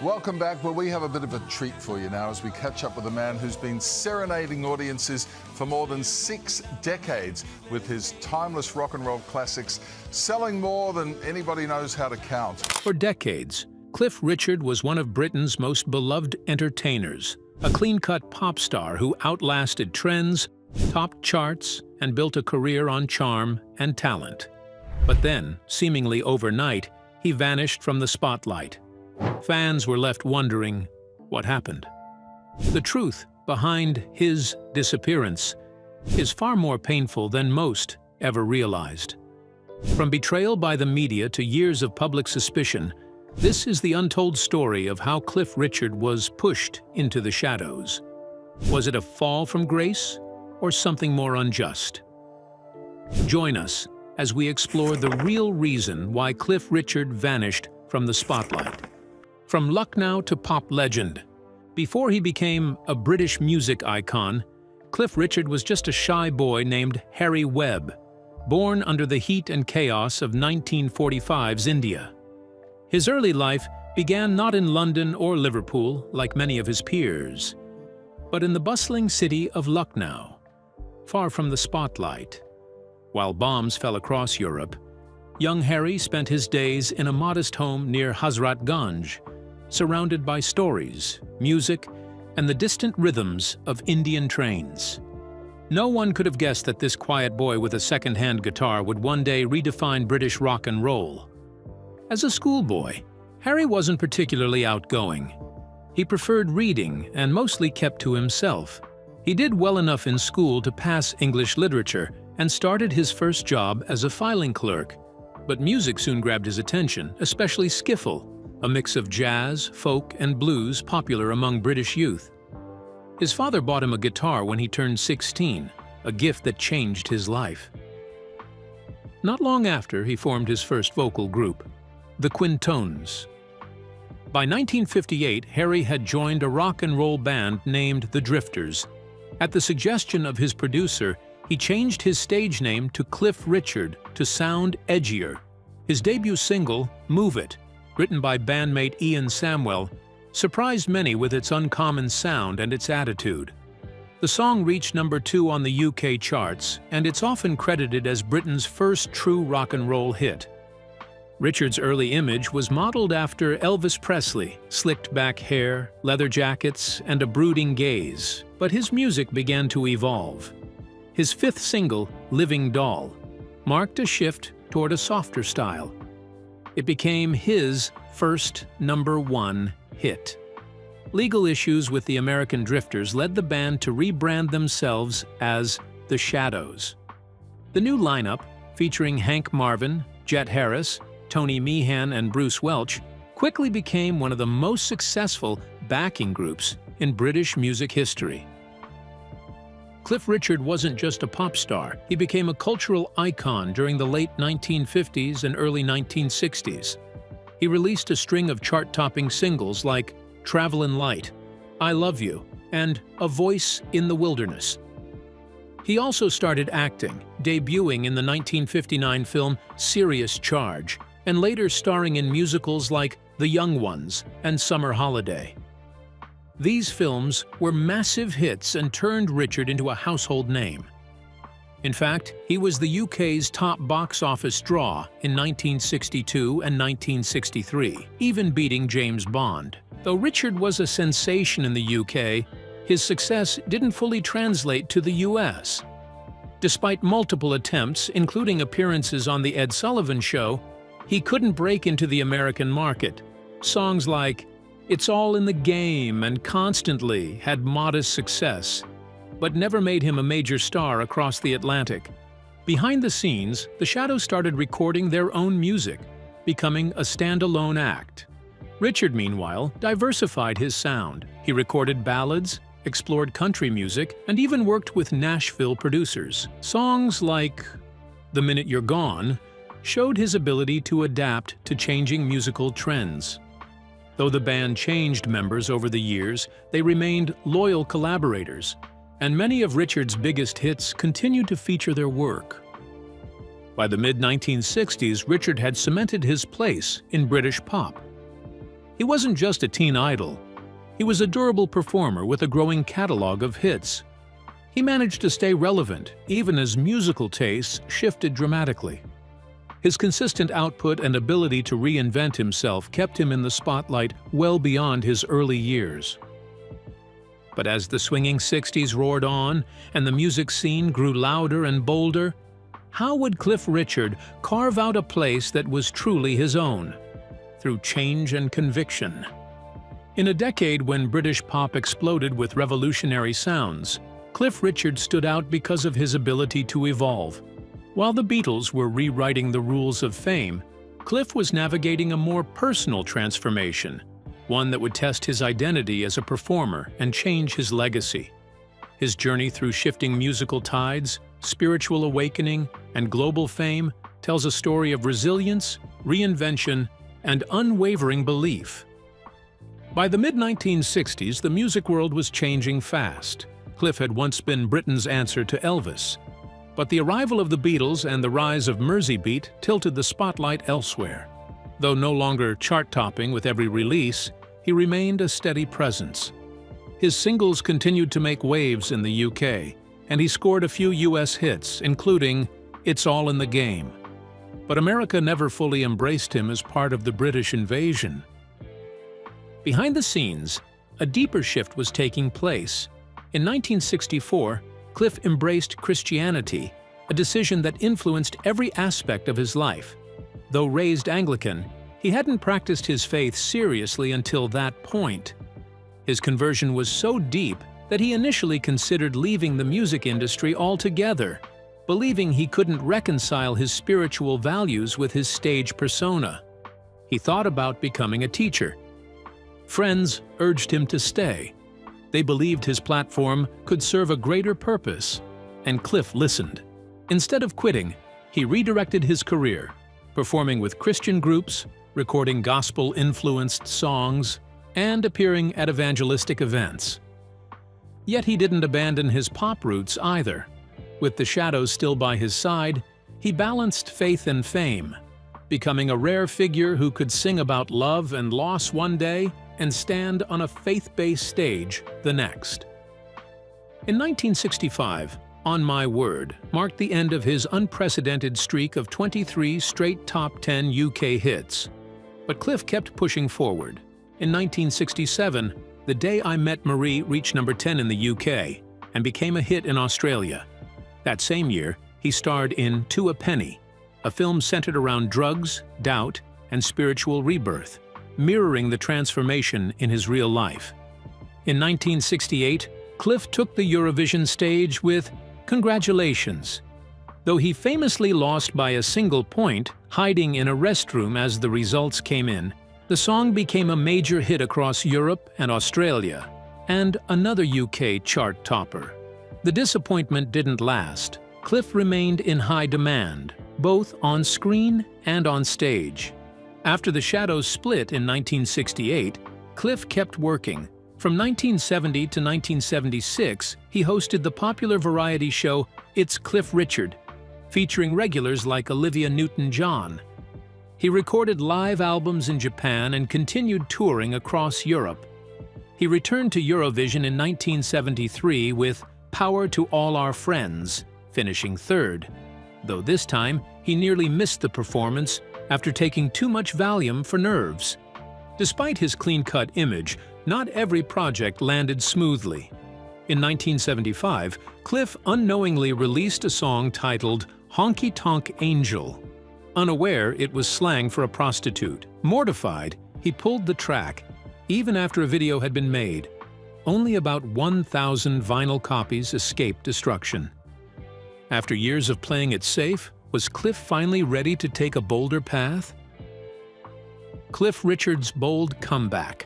Welcome back. Well, we have a bit of a treat for you now as we catch up with a man who's been serenading audiences for more than 6 decades with his timeless rock and roll classics, selling more than anybody knows how to count. For decades, Cliff Richard was one of Britain's most beloved entertainers, a clean-cut pop star who outlasted trends, topped charts, and built a career on charm and talent. But then, seemingly overnight, he vanished from the spotlight. Fans were left wondering what happened. The truth behind his disappearance is far more painful than most ever realized. From betrayal by the media to years of public suspicion, this is the untold story of how Cliff Richard was pushed into the shadows. Was it a fall from grace or something more unjust? Join us as we explore the real reason why Cliff Richard vanished from the spotlight. From Lucknow to pop legend. Before he became a British music icon, Cliff Richard was just a shy boy named Harry Webb, born under the heat and chaos of 1945's India. His early life began not in London or Liverpool, like many of his peers, but in the bustling city of Lucknow, far from the spotlight. While bombs fell across Europe, young Harry spent his days in a modest home near Hazrat Ganj, surrounded by stories, music, and the distant rhythms of Indian trains. No one could have guessed that this quiet boy with a second-hand guitar would one day redefine British rock and roll. As a schoolboy, Harry wasn't particularly outgoing. He preferred reading and mostly kept to himself. He did well enough in school to pass English literature and started his first job as a filing clerk. But music soon grabbed his attention, especially skiffle, a mix of jazz, folk, and blues popular among British youth. His father bought him a guitar when he turned 16, a gift that changed his life. Not long after, he formed his first vocal group, the Quintones. By 1958, Harry had joined a rock and roll band named the Drifters. At the suggestion of his producer, he changed his stage name to Cliff Richard to sound edgier. His debut single, Move It, written by bandmate Ian Samwell, surprised many with its uncommon sound and its attitude. The song reached number 2 on the UK charts, and it's often credited as Britain's first true rock and roll hit. Richard's early image was modeled after Elvis Presley, slicked back hair, leather jackets, and a brooding gaze, but his music began to evolve. His 5th single, Living Doll, marked a shift toward a softer style. It became his first #1 hit. Legal issues with the American Drifters led the band to rebrand themselves as The Shadows. The new lineup, featuring Hank Marvin, Jet Harris, Tony Meehan, and Bruce Welch, quickly became one of the most successful backing groups in British music history. Cliff Richard wasn't just a pop star, he became a cultural icon during the late 1950s and early 1960s. He released a string of chart-topping singles like Travelin' Light, I Love You, and A Voice in the Wilderness. He also started acting, debuting in the 1959 film Serious Charge, and later starring in musicals like The Young Ones and Summer Holiday. These films were massive hits and turned Richard into a household name. In fact, he was the UK's top box office draw in 1962 and 1963, even beating James Bond. Though Richard was a sensation in the UK, his success didn't fully translate to the US. Despite multiple attempts, including appearances on The Ed Sullivan Show, he couldn't break into the American market. Songs like It's All in the Game and Constantly had modest success, but never made him a major star across the Atlantic. Behind the scenes, the Shadows started recording their own music, becoming a standalone act. Richard, meanwhile, diversified his sound. He recorded ballads, explored country music, and even worked with Nashville producers. Songs like The Minute You're Gone showed his ability to adapt to changing musical trends. Though the band changed members over the years, they remained loyal collaborators, and many of Richard's biggest hits continued to feature their work. By the mid-1960s, Richard had cemented his place in British pop. He wasn't just a teen idol. He was a durable performer with a growing catalog of hits. He managed to stay relevant even as musical tastes shifted dramatically. His consistent output and ability to reinvent himself kept him in the spotlight well beyond his early years. But as the swinging 60s roared on and the music scene grew louder and bolder, how would Cliff Richard carve out a place that was truly his own? Through change and conviction. In a decade when British pop exploded with revolutionary sounds, Cliff Richard stood out because of his ability to evolve. While the Beatles were rewriting the rules of fame, Cliff was navigating a more personal transformation, one that would test his identity as a performer and change his legacy. His journey through shifting musical tides, spiritual awakening, and global fame tells a story of resilience, reinvention, and unwavering belief. By the mid-1960s, the music world was changing fast. Cliff had once been Britain's answer to Elvis. But the arrival of the Beatles and the rise of Merseybeat tilted the spotlight elsewhere. Though no longer chart-topping with every release, he remained a steady presence. His singles continued to make waves in the UK, and he scored a few US hits, including It's All in the Game. But America never fully embraced him as part of the British invasion. Behind the scenes, a deeper shift was taking place. In 1964, Cliff embraced Christianity, a decision that influenced every aspect of his life. Though raised Anglican, he hadn't practiced his faith seriously until that point. His conversion was so deep that he initially considered leaving the music industry altogether, believing he couldn't reconcile his spiritual values with his stage persona. He thought about becoming a teacher. Friends urged him to stay. They believed his platform could serve a greater purpose, and Cliff listened. Instead of quitting, he redirected his career, performing with Christian groups, recording gospel-influenced songs, and appearing at evangelistic events. Yet he didn't abandon his pop roots either. With the shadows still by his side, he balanced faith and fame, becoming a rare figure who could sing about love and loss one day and stand on a faith-based stage the next. In 1965, On My Word marked the end of his unprecedented streak of 23 straight top 10 UK hits. But Cliff kept pushing forward. In 1967, The Day I Met Marie reached number 10 in the UK and became a hit in Australia. That same year, he starred in To a Penny, a film centered around drugs, doubt, and spiritual rebirth, mirroring the transformation in his real life. In 1968, Cliff took the Eurovision stage with Congratulations. Though he famously lost by a single point, hiding in a restroom as the results came in, the song became a major hit across Europe and Australia, and another UK chart topper. The disappointment didn't last. Cliff remained in high demand, both on screen and on stage. After the Shadows split in 1968, Cliff kept working. From 1970 to 1976, he hosted the popular variety show It's Cliff Richard, featuring regulars like Olivia Newton-John. He recorded live albums in Japan and continued touring across Europe. He returned to Eurovision in 1973 with Power to All Our Friends, finishing third, though this time he nearly missed the performance after taking too much Valium for nerves. Despite his clean-cut image, not every project landed smoothly. In 1975, Cliff unknowingly released a song titled Honky Tonk Angel. Unaware it was slang for a prostitute. Mortified, he pulled the track, even after a video had been made. Only about 1,000 vinyl copies escaped destruction. After years of playing it safe, was Cliff finally ready to take a bolder path? Cliff Richard's bold comeback.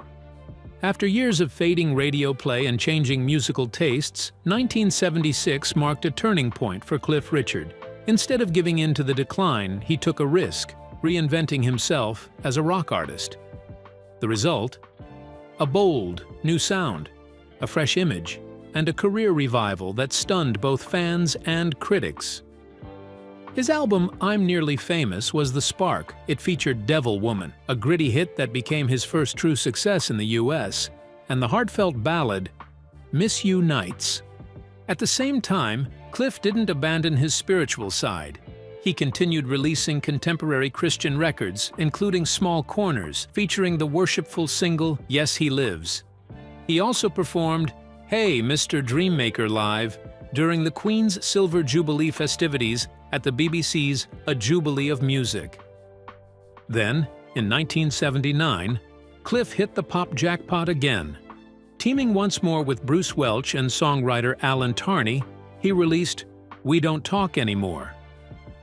After years of fading radio play and changing musical tastes, 1976 marked a turning point for Cliff Richard. Instead of giving in to the decline, he took a risk, reinventing himself as a rock artist. The result? A bold, new sound, a fresh image, and a career revival that stunned both fans and critics. His album I'm Nearly Famous was the spark. It featured Devil Woman, a gritty hit that became his first true success in the US, and the heartfelt ballad Miss You Nights. At the same time, Cliff didn't abandon his spiritual side. He continued releasing contemporary Christian records, including Small Corners, featuring the worshipful single Yes He Lives. He also performed Hey Mr. Dreammaker live during the Queen's Silver Jubilee festivities at the BBC's A Jubilee of Music. Then, in 1979, Cliff hit the pop jackpot again. Teaming once more with Bruce Welch and songwriter Alan Tarney, he released We Don't Talk Anymore.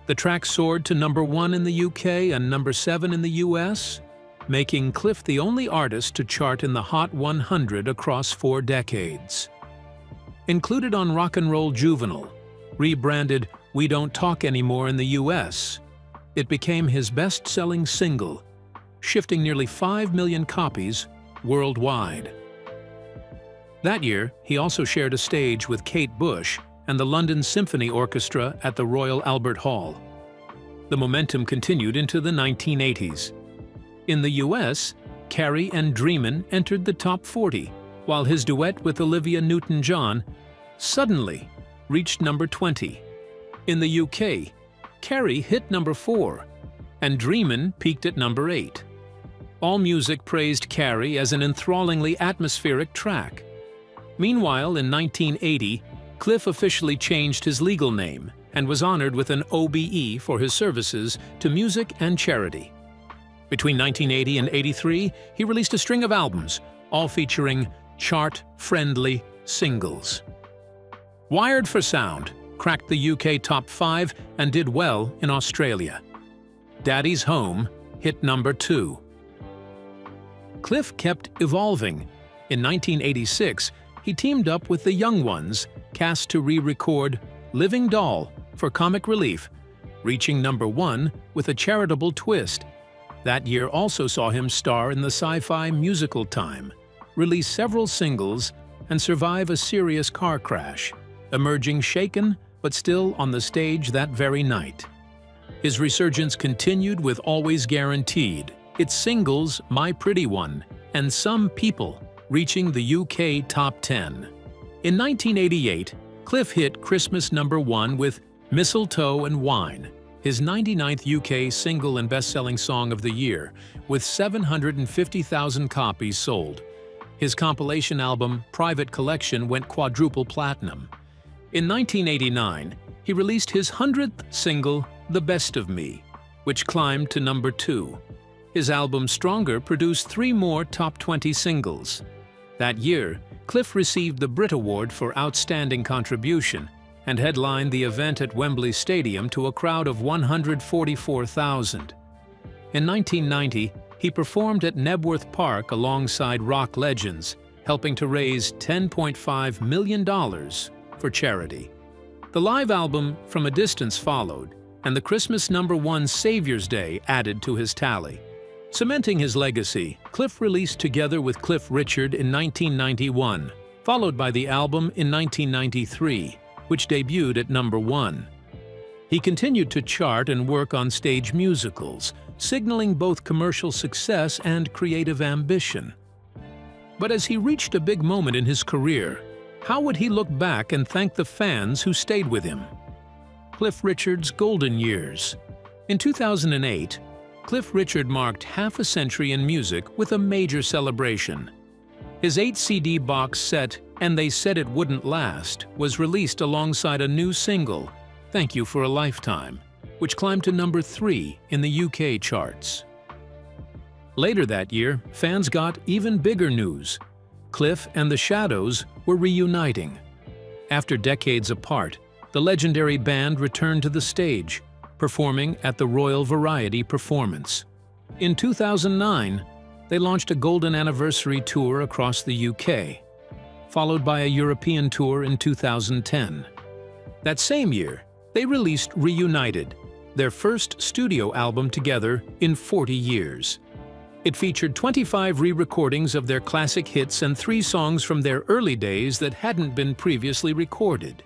The track soared to #1 in the UK and #7 in the US, making Cliff the only artist to chart in the Hot 100 across 4 decades. Included on Rock and Roll Juvenile, rebranded We Don't Talk Anymore in the US, it became his best-selling single, shifting nearly 5 million copies worldwide. That year, he also shared a stage with Kate Bush and the London Symphony Orchestra at the Royal Albert Hall. The momentum continued into the 1980s. In the US, Carrie and Dreamin' entered the top 40, while his duet with Olivia Newton-John suddenly reached #20. In the UK, Carrie hit #4, and Dreamin' peaked at #8. AllMusic praised Carrie as an enthrallingly atmospheric track. Meanwhile, in 1980, Cliff officially changed his legal name and was honored with an OBE for his services to music and charity. Between 1980 and 83, he released a string of albums, all featuring chart-friendly singles. Wired for Sound cracked the UK top 5 and did well in Australia. Daddy's Home hit #2. Cliff kept evolving. In 1986, he teamed up with the Young Ones, cast to re-record Living Doll for Comic Relief, reaching #1 with a charitable twist. That year also saw him star in the sci-fi musical Time, release several singles, and survive a serious car crash, emerging shaken but still on the stage that very night. His resurgence continued with Always Guaranteed, its singles My Pretty One and Some People reaching the UK top 10. In 1988, Cliff hit Christmas #1 with Mistletoe and Wine, his 99th UK single and best-selling song of the year, with 750,000 copies sold. His compilation album, Private Collection, went quadruple platinum. In 1989, he released his 100th single, The Best of Me, which climbed to #2. His album Stronger produced 3 more top 20 singles. That year, Cliff received the Brit Award for Outstanding Contribution and headlined the event at Wembley Stadium to a crowd of 144,000. In 1990, he performed at Nebworth Park alongside rock legends, helping to raise $10.5 million for charity. The live album From a Distance followed, and the Christmas #1 Savior's Day added to his tally. Cementing his legacy, Cliff released Together with Cliff Richard in 1991, followed by the album in 1993, which debuted at #1. He continued to chart and work on stage musicals, signaling both commercial success and creative ambition. But as he reached a big moment in his career, how would he look back and thank the fans who stayed with him? Cliff Richard's golden years. In 2008, Cliff Richard marked half a century in music with a major celebration. His 8-CD box set, And They Said It Wouldn't Last, was released alongside a new single, Thank You for a Lifetime, which climbed to #3 in the UK charts. Later that year, fans got even bigger news. Cliff and the Shadows were reuniting. After decades apart, the legendary band returned to the stage, performing at the Royal Variety Performance. In 2009, they launched a Golden Anniversary tour across the UK, followed by a European tour in 2010. That same year, they released Reunited, their first studio album together in 40 years. It featured 25 re-recordings of their classic hits and 3 songs from their early days that hadn't been previously recorded.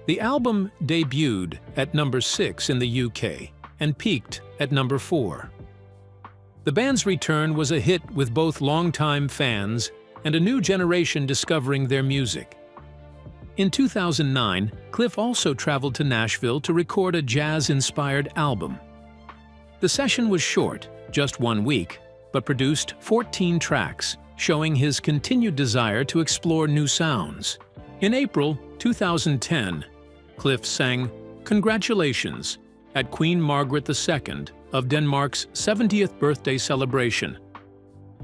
The album debuted at number 6 in the UK and peaked at number 4. The band's return was a hit with both longtime fans and a new generation discovering their music. In 2009, Cliff also traveled to Nashville to record a jazz-inspired album. The session was short, just 1 week, but produced 14 tracks, showing his continued desire to explore new sounds. In April 2010, Cliff sang "Congratulations" at Queen Margaret II of Denmark's 70th birthday celebration.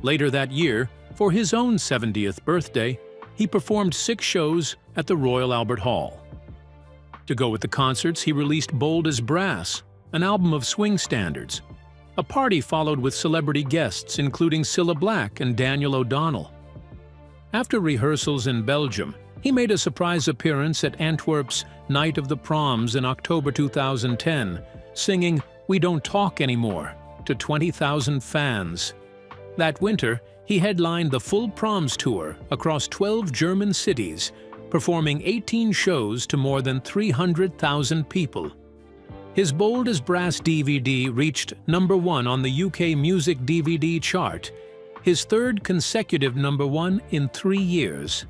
Later that year, for his own 70th birthday, he performed 6 shows at the Royal Albert Hall. To go with the concerts, he released Bold as Brass, an album of swing standards. A party followed with celebrity guests including Cilla Black and Daniel O'Donnell. After rehearsals in Belgium, he made a surprise appearance at Antwerp's Night of the Proms in October 2010, singing "We Don't Talk Anymore" to 20,000 fans. That winter, he headlined the full Proms tour across 12 German cities, performing 18 shows to more than 300,000 people. His Bold as Brass DVD reached number 1 on the UK Music DVD chart, his 3rd consecutive number 1 in 3 years.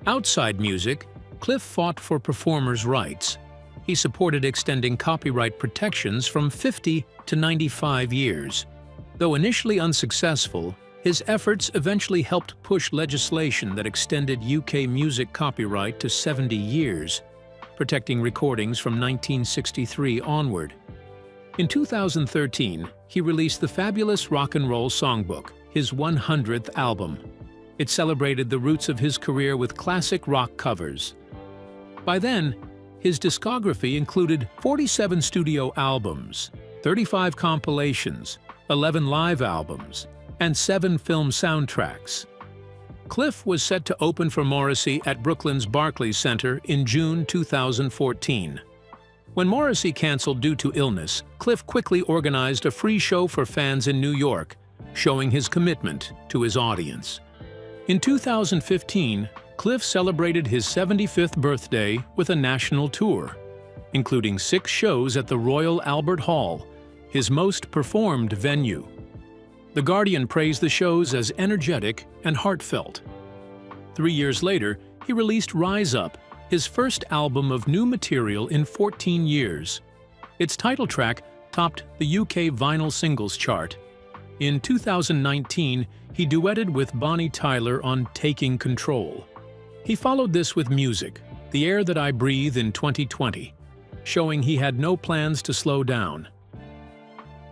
Outside music, Cliff fought for performers' rights. He supported extending copyright protections from 50 to 95 years. Though initially unsuccessful, his efforts eventually helped push legislation that extended UK music copyright to 70 years, protecting recordings from 1963 onward. In 2013, he released the fabulous Rock and Roll Songbook, his 100th album. It celebrated the roots of his career with classic rock covers. By then, his discography included 47 studio albums, 35 compilations, 11 live albums, and 7 film soundtracks. Cliff was set to open for Morrissey at Brooklyn's Barclays Center in June 2014. When Morrissey canceled due to illness, Cliff quickly organized a free show for fans in New York, showing his commitment to his audience. In 2015, Cliff celebrated his 75th birthday with a national tour, including 6 shows at the Royal Albert Hall, his most performed venue. The Guardian praised the shows as energetic and heartfelt. 3 years later, he released Rise Up, his first album of new material in 14 years. Its title track topped the UK vinyl singles chart. In 2019, he duetted with Bonnie Tyler on Taking Control. He followed this with Music, The Air That I Breathe in 2020, showing he had no plans to slow down.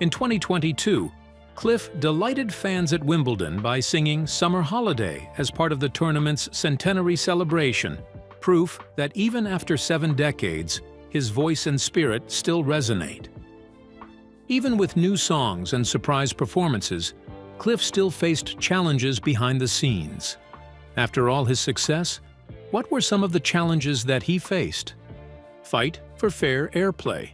In 2022, Cliff delighted fans at Wimbledon by singing Summer Holiday as part of the tournament's centenary celebration, proof that even after 7 decades, his voice and spirit still resonate. Even with new songs and surprise performances, Cliff still faced challenges behind the scenes. After all his success, what were some of the challenges that he faced? Fight for fair airplay.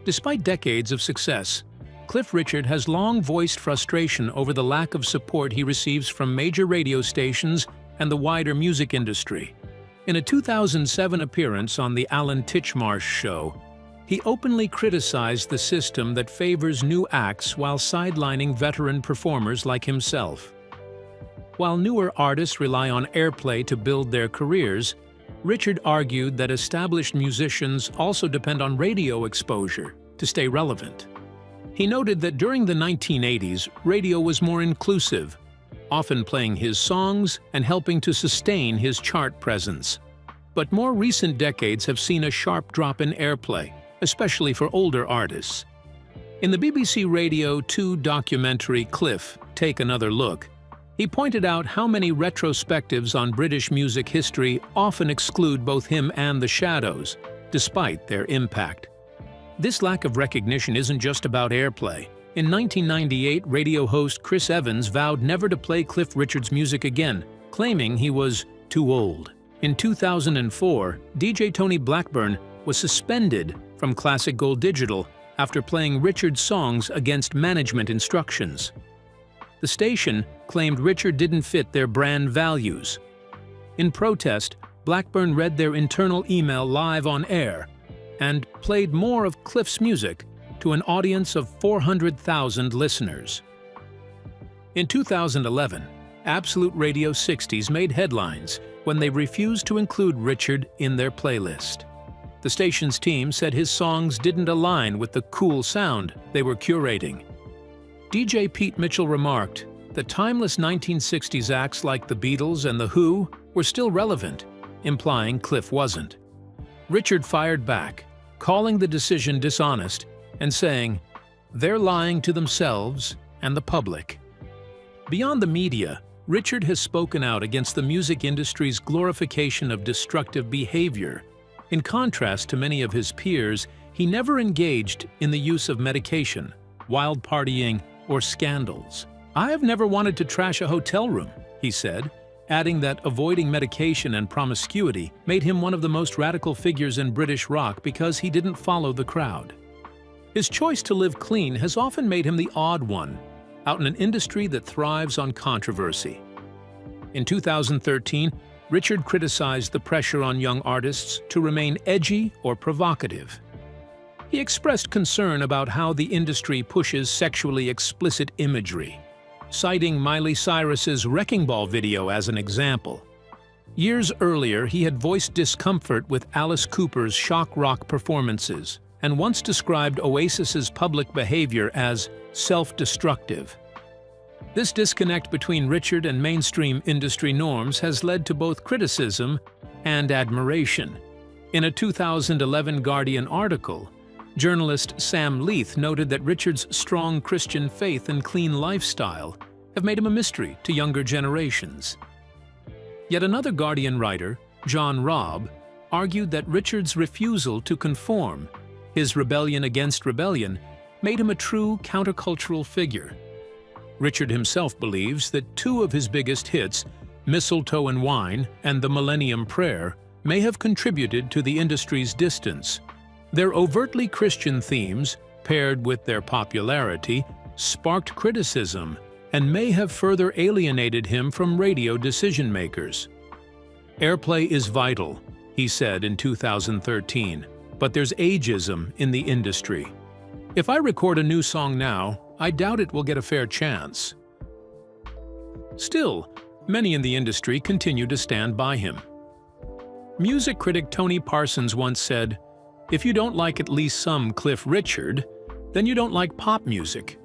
Despite decades of success, Cliff Richard has long voiced frustration over the lack of support he receives from major radio stations and the wider music industry. In a 2007 appearance on The Alan Titchmarsh Show, he openly criticized the system that favors new acts while sidelining veteran performers like himself. While newer artists rely on airplay to build their careers, Richard argued that established musicians also depend on radio exposure to stay relevant. He noted that during the 1980s, radio was more inclusive, often playing his songs and helping to sustain his chart presence. But more recent decades have seen a sharp drop in airplay, especially for older artists. In the BBC Radio 2 documentary Cliff, Take Another Look, he pointed out how many retrospectives on British music history often exclude both him and the Shadows, despite their impact. This lack of recognition isn't just about airplay. In 1998, radio host Chris Evans vowed never to play Cliff Richard's music again, claiming he was too old. In 2004, DJ Tony Blackburn was suspended from Classic Gold Digital after playing Richard's songs against management instructions. The station claimed Richard didn't fit their brand values. In protest, Blackburn read their internal email live on air and played more of Cliff's music to an audience of 400,000 listeners. In 2011, Absolute Radio 60s made headlines when they refused to include Richard in their playlist. The station's team said his songs didn't align with the cool sound they were curating. DJ Pete Mitchell remarked that timeless 1960s acts like the Beatles and The Who were still relevant, implying Cliff wasn't. Richard fired back, calling the decision dishonest and saying, "They're lying to themselves and the public." Beyond the media, Richard has spoken out against the music industry's glorification of destructive behavior. In contrast to many of his peers, he never engaged in the use of medication, wild partying, or scandals. "I have never wanted to trash a hotel room," he said, adding that avoiding medication and promiscuity made him one of the most radical figures in British rock because he didn't follow the crowd. His choice to live clean has often made him the odd one, out in an industry that thrives on controversy. In 2013, Richard criticized the pressure on young artists to remain edgy or provocative. He expressed concern about how the industry pushes sexually explicit imagery, citing Miley Cyrus's Wrecking Ball video as an example. Years earlier, he had voiced discomfort with Alice Cooper's shock rock performances and once described Oasis's public behavior as self-destructive. This disconnect between Richard and mainstream industry norms has led to both criticism and admiration. In a 2011 Guardian article, journalist Sam Leith noted that Richard's strong Christian faith and clean lifestyle have made him a mystery to younger generations. Yet another Guardian writer, John Robb, argued that Richard's refusal to conform, his rebellion against rebellion, made him a true countercultural figure. Richard himself believes that two of his biggest hits, Mistletoe and Wine and The Millennium Prayer, may have contributed to the industry's distance. Their overtly Christian themes, paired with their popularity, sparked criticism and may have further alienated him from radio decision-makers. "Airplay is vital," he said in 2013, "but there's ageism in the industry. If I record a new song now, I doubt it will get a fair chance." Still, many in the industry continue to stand by him. Music critic Tony Parsons once said, "If you don't like at least some Cliff Richard, then you don't like pop music."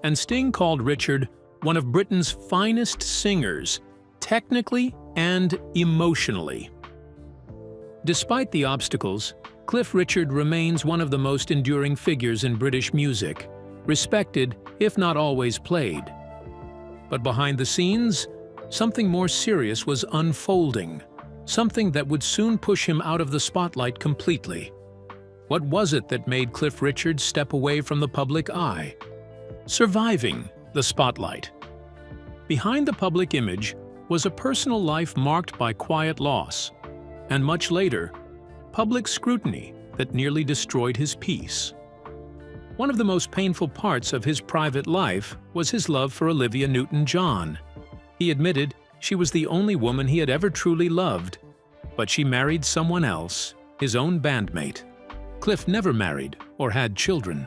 And Sting called Richard one of Britain's finest singers, technically and emotionally. Despite the obstacles, Cliff Richard remains one of the most enduring figures in British music, respected if not always played. But behind the scenes, something more serious was unfolding, something that would soon push him out of the spotlight completely. What was it that made Cliff Richard step away from the public eye? Surviving the spotlight. Behind the public image was a personal life marked by quiet loss, and much later, public scrutiny that nearly destroyed his peace. One of the most painful parts of his private life was his love for Olivia Newton-John. He admitted she was the only woman he had ever truly loved, but she married someone else, his own bandmate. Cliff never married or had children.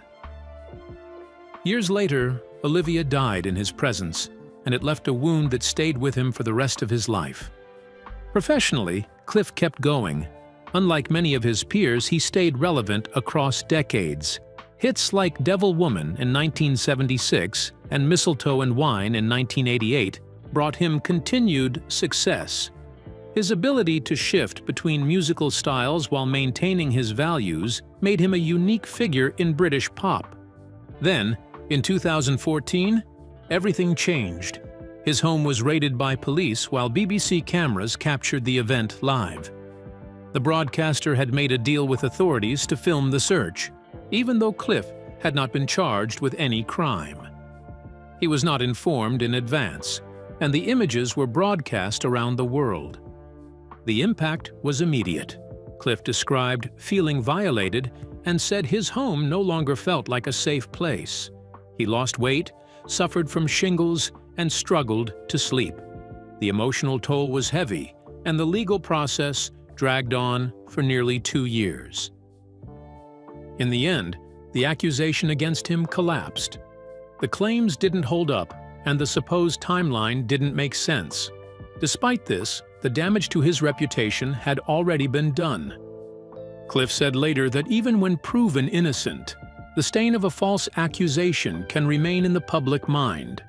Years later, Olivia died in his presence, and it left a wound that stayed with him for the rest of his life. Professionally, Cliff kept going. Unlike many of his peers, he stayed relevant across decades. Hits like Devil Woman in 1976 and Mistletoe and Wine in 1988 brought him continued success. His ability to shift between musical styles while maintaining his values made him a unique figure in British pop. Then, in 2014, everything changed. His home was raided by police while BBC cameras captured the event live. The broadcaster had made a deal with authorities to film the search, even though Cliff had not been charged with any crime. He was not informed in advance, and the images were broadcast around the world. The impact was immediate. Cliff described feeling violated and said his home no longer felt like a safe place. He lost weight, suffered from shingles, and struggled to sleep. The emotional toll was heavy, and the legal process dragged on for nearly 2 years. In the end, the accusation against him collapsed. The claims didn't hold up, and the supposed timeline didn't make sense. Despite this, the damage to his reputation had already been done. Cliff said later that even when proven innocent, the stain of a false accusation can remain in the public mind.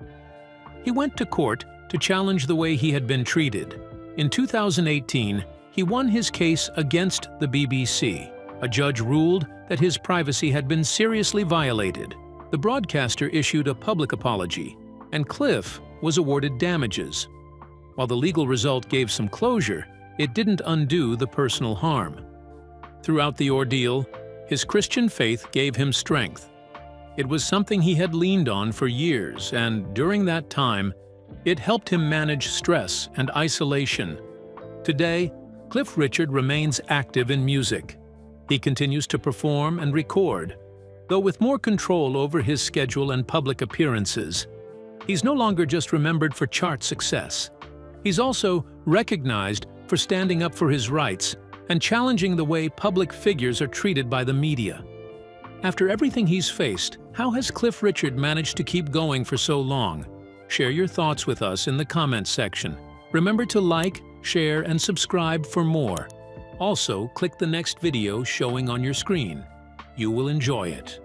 He went to court to challenge the way he had been treated. In 2018, he won his case against the BBC. A judge ruled that his privacy had been seriously violated. The broadcaster issued a public apology, and Cliff was awarded damages. While the legal result gave some closure, it didn't undo the personal harm. Throughout the ordeal, his Christian faith gave him strength. It was something he had leaned on for years, and during that time, it helped him manage stress and isolation. Today, Cliff Richard remains active in music. He continues to perform and record, though with more control over his schedule and public appearances. He's no longer just remembered for chart success. He's also recognized for standing up for his rights and challenging the way public figures are treated by the media. After everything he's faced, how has Cliff Richard managed to keep going for so long? Share your thoughts with us in the comments section. Remember to like, share, and subscribe for more. Also, click the next video showing on your screen. You will enjoy it.